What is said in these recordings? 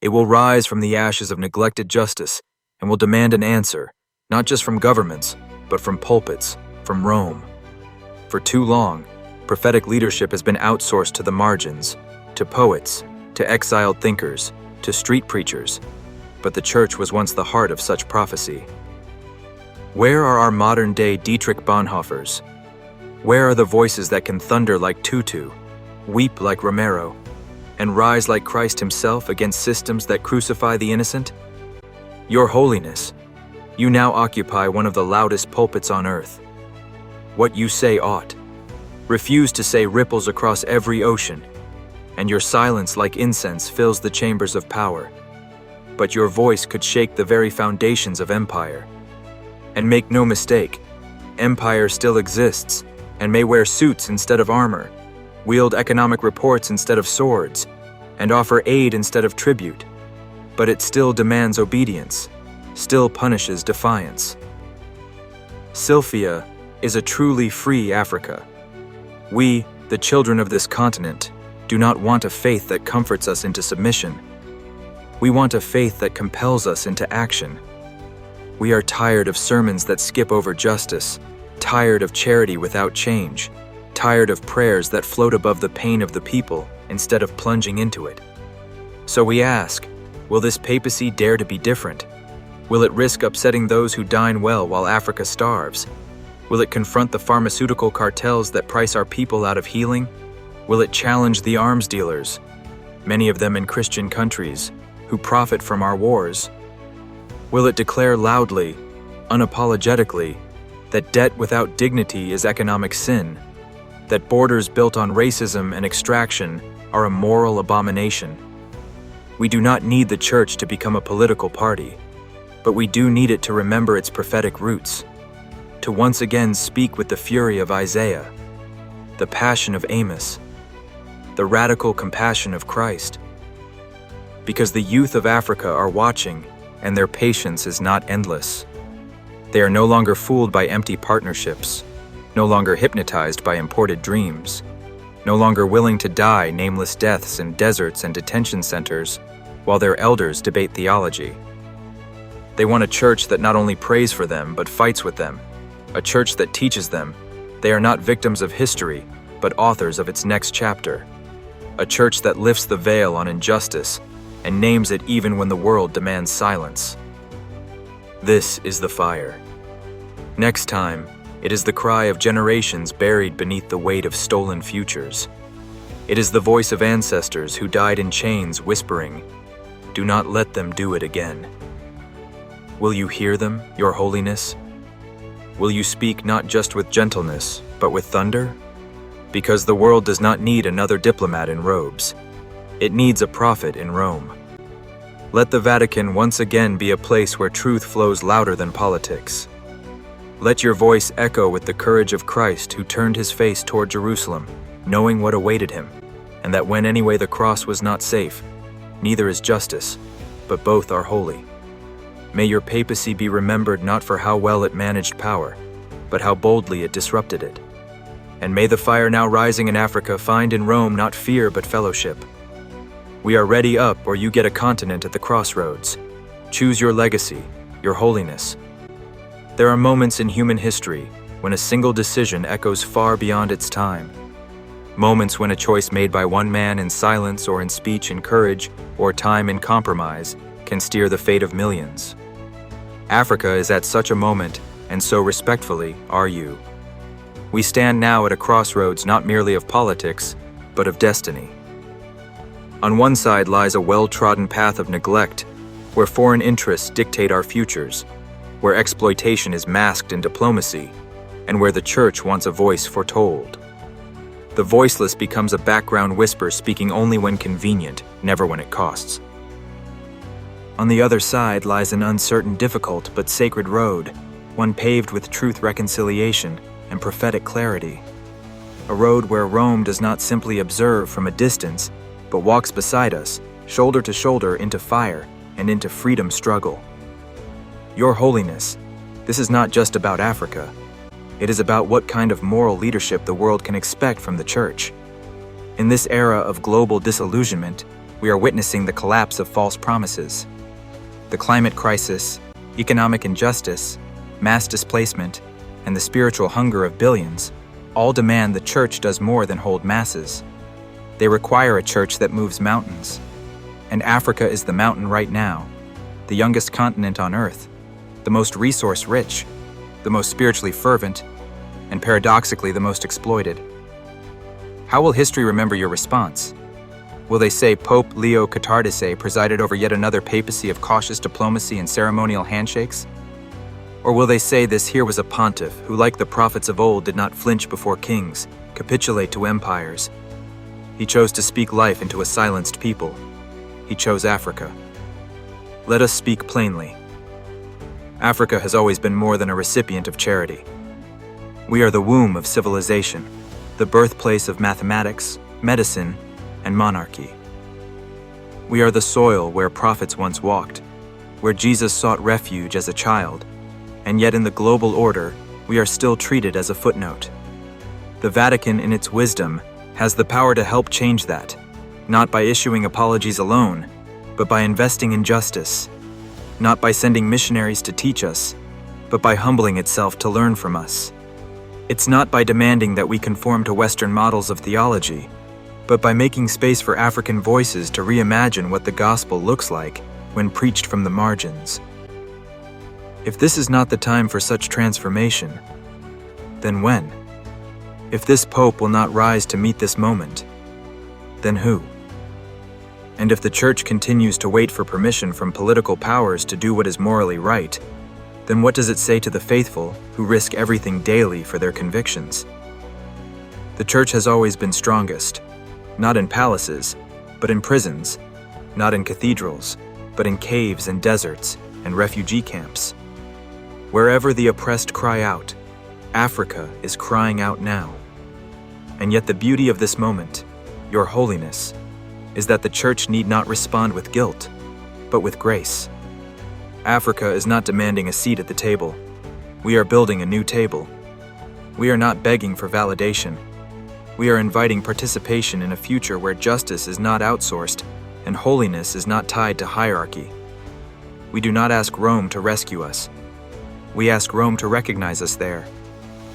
It will rise from the ashes of neglected justice and will demand an answer, not just from governments, but from pulpits, from Rome. For too long, prophetic leadership has been outsourced to the margins, to poets, to exiled thinkers, to street preachers, but the church was once the heart of such prophecy. Where are our modern-day Dietrich Bonhoeffers? Where are the voices that can thunder like Tutu, weep like Romero, and rise like Christ himself against systems that crucify the innocent? Your Holiness, you now occupy one of the loudest pulpits on earth. What you say ought. Refuse to say ripples across every ocean, and your silence like incense fills the chambers of power. But your voice could shake the very foundations of empire. And make no mistake, empire still exists and may wear suits instead of armor, wield economic reports instead of swords, and offer aid instead of tribute. But it still demands obedience, still punishes defiance. Sylphia is a truly free Africa. We, the children of this continent, do not want a faith that comforts us into submission. We want a faith that compels us into action. We are tired of sermons that skip over justice, tired of charity without change, tired of prayers that float above the pain of the people instead of plunging into it. So we ask, will this papacy dare to be different? Will it risk upsetting those who dine well while Africa starves? Will it confront the pharmaceutical cartels that price our people out of healing? Will it challenge the arms dealers, many of them in Christian countries, who profit from our wars? Will it declare loudly, unapologetically, that debt without dignity is economic sin, that borders built on racism and extraction are a moral abomination? We do not need the church to become a political party, but we do need it to remember its prophetic roots, to once again speak with the fury of Isaiah, the passion of Amos, the radical compassion of Christ. Because the youth of Africa are watching, and their patience is not endless. They are no longer fooled by empty partnerships, no longer hypnotized by imported dreams, no longer willing to die nameless deaths in deserts and detention centers while their elders debate theology. They want a church that not only prays for them but fights with them, a church that teaches them they are not victims of history but authors of its next chapter, a church that lifts the veil on injustice and names it even when the world demands silence. This is the fire. Next time, it is the cry of generations buried beneath the weight of stolen futures. It is the voice of ancestors who died in chains whispering, "Do not let them do it again." Will you hear them, Your Holiness? Will you speak not just with gentleness, but with thunder? Because the world does not need another diplomat in robes. It needs a prophet in Rome. Let the Vatican once again be a place where truth flows louder than politics. Let your voice echo with the courage of Christ who turned his face toward Jerusalem, knowing what awaited him, and that when anyway the cross was not safe, neither is justice, but both are holy. May your papacy be remembered not for how well it managed power, but how boldly it disrupted it. And may the fire now rising in Africa find in Rome not fear but fellowship. We are ready up, or you get a continent at the crossroads. Choose your legacy, Your Holiness. There are moments in human history when a single decision echoes far beyond its time. Moments when a choice made by one man in silence or in speech and courage or time in compromise can steer the fate of millions. Africa is at such a moment, and so respectfully are you. We stand now at a crossroads not merely of politics, but of destiny. On one side lies a well-trodden path of neglect, where foreign interests dictate our futures, where exploitation is masked in diplomacy, and where the church wants a voice foretold. The voiceless becomes a background whisper speaking only when convenient, never when it costs. On the other side lies an uncertain, difficult, but sacred road, one paved with truth, reconciliation, and prophetic clarity. A road where Rome does not simply observe from a distance, but walks beside us, shoulder to shoulder into fire and into freedom struggle. Your Holiness, this is not just about Africa. It is about what kind of moral leadership the world can expect from the Church. In this era of global disillusionment, We are witnessing the collapse of false promises. The climate crisis, economic injustice, mass displacement, and the spiritual hunger of billions all demand the church does more than hold masses. They require a church that moves mountains. And Africa is the mountain right now, the youngest continent on earth, the most resource-rich, the most spiritually fervent, and paradoxically the most exploited. How will history remember your response? Will they say Pope Leo XIV presided over yet another papacy of cautious diplomacy and ceremonial handshakes? Or will they say this here was a pontiff who, like the prophets of old, did not flinch before kings, capitulate to empires? He chose to speak life into a silenced people. He chose Africa. Let us speak plainly. Africa has always been more than a recipient of charity. We are the womb of civilization, the birthplace of mathematics, medicine, and monarchy. We are the soil where prophets once walked, where Jesus sought refuge as a child, and yet in the global order, we are still treated as a footnote. The Vatican, in its wisdom, has the power to help change that, not by issuing apologies alone, but by investing in justice, not by sending missionaries to teach us, but by humbling itself to learn from us. It's not by demanding that we conform to Western models of theology, but by making space for African voices to reimagine what the gospel looks like when preached from the margins. If this is not the time for such transformation, then when? If this Pope will not rise to meet this moment, then who? And if the Church continues to wait for permission from political powers to do what is morally right, then what does it say to the faithful who risk everything daily for their convictions? The Church has always been strongest, not in palaces, but in prisons, not in cathedrals, but in caves and deserts and refugee camps. Wherever the oppressed cry out, Africa is crying out now. And yet the beauty of this moment, Your Holiness, is that the Church need not respond with guilt, but with grace. Africa is not demanding a seat at the table. We are building a new table. We are not begging for validation. We are inviting participation in a future where justice is not outsourced and holiness is not tied to hierarchy. We do not ask Rome to rescue us. We ask Rome to recognize us there.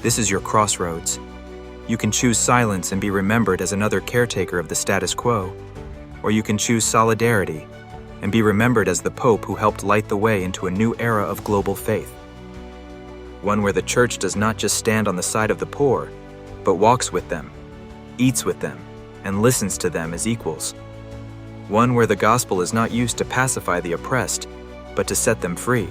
This is your crossroads. You can choose silence and be remembered as another caretaker of the status quo, or you can choose solidarity and be remembered as the Pope who helped light the way into a new era of global faith. One where the Church does not just stand on the side of the poor, but walks with them, eats with them, and listens to them as equals. One where the gospel is not used to pacify the oppressed, but to set them free.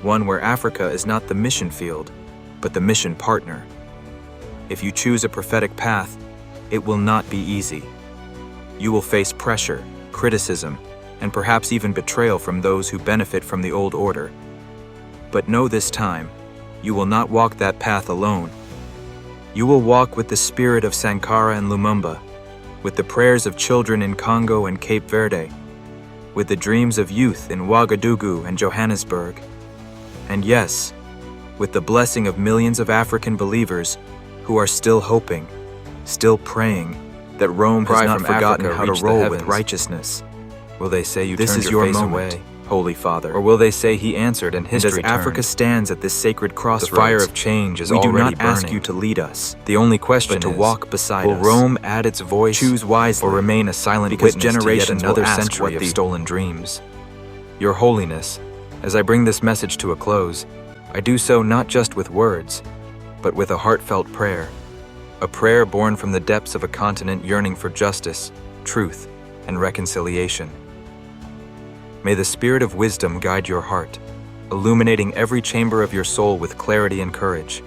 One where Africa is not the mission field, but the mission partner. If you choose a prophetic path, it will not be easy. You will face pressure, criticism, and perhaps even betrayal from those who benefit from the old order. But know this time, you will not walk that path alone. You will walk with the spirit of Sankara and Lumumba, with the prayers of children in Congo and Cape Verde, with the dreams of youth in Ouagadougou and Johannesburg, and yes, with the blessing of millions of African believers who are still hoping, still praying, that Rome has not forgotten how to roll with righteousness. Will they say you turned your face away, Holy Father? Or will they say he answered and history turned? As Africa stands at this sacred crossroads, the fire of change is already burning. We do not ask you to lead us. The only question is to walk beside us. Will Rome add its voice, choose wisely, or remain a silent witness to yet another century of stolen dreams? Your Holiness, as I bring this message to a close, I do so not just with words, but with a heartfelt prayer. A prayer born from the depths of a continent yearning for justice, truth, and reconciliation. May the spirit of wisdom guide your heart, illuminating every chamber of your soul with clarity and courage.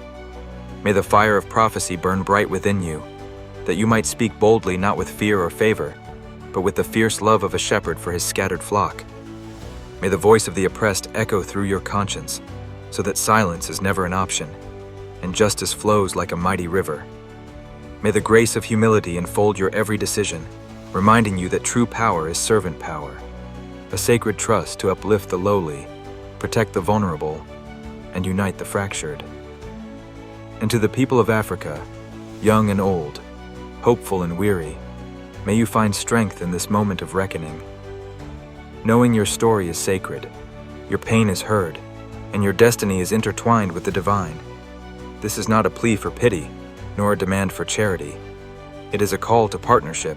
May the fire of prophecy burn bright within you, that you might speak boldly not with fear or favor, but with the fierce love of a shepherd for his scattered flock. May the voice of the oppressed echo through your conscience, so that silence is never an option, and justice flows like a mighty river. May the grace of humility enfold your every decision, reminding you that true power is servant power, a sacred trust to uplift the lowly, protect the vulnerable, and unite the fractured. And to the people of Africa, young and old, hopeful and weary, May you find strength in this moment of reckoning. Knowing your story is sacred, your pain is heard, and your destiny is intertwined with the divine. This is not a plea for pity, nor a demand for charity. It is a call to partnership,